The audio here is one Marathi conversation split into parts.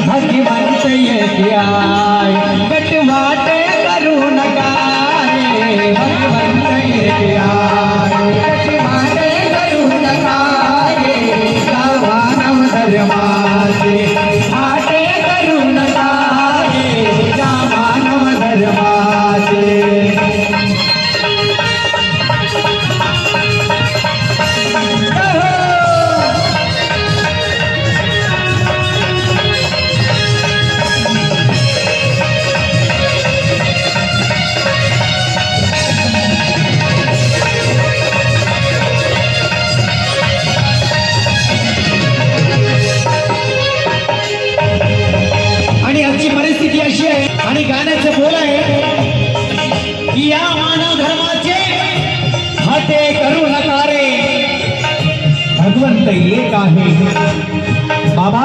भगवंत येते आहे गटवाट करू नका रे भगवंत येते आहे गटवाट करू नका रे गावा नाम धर्माचे आटे करू नका रे गावा नाम धर्माचे परिस्थिती अशी आहे आणि गाण्याचं बोल आहे की या मानव धर्माचे हटे करू नका रे भगवंत एक आहे बाबा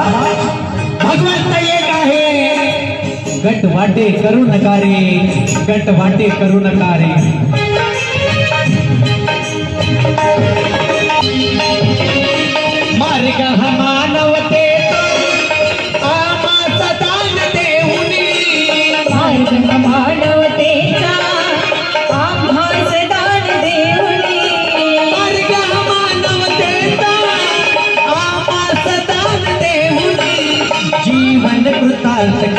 भगवंत एक आहे गट वाटे करू नका रे गट वाटे करू नका रे मार्ग हा मानवते मानवतेचा आभास दान देऊनी मार्ग मानवतेचा आभास दान देऊनी जीवन कृतार्थ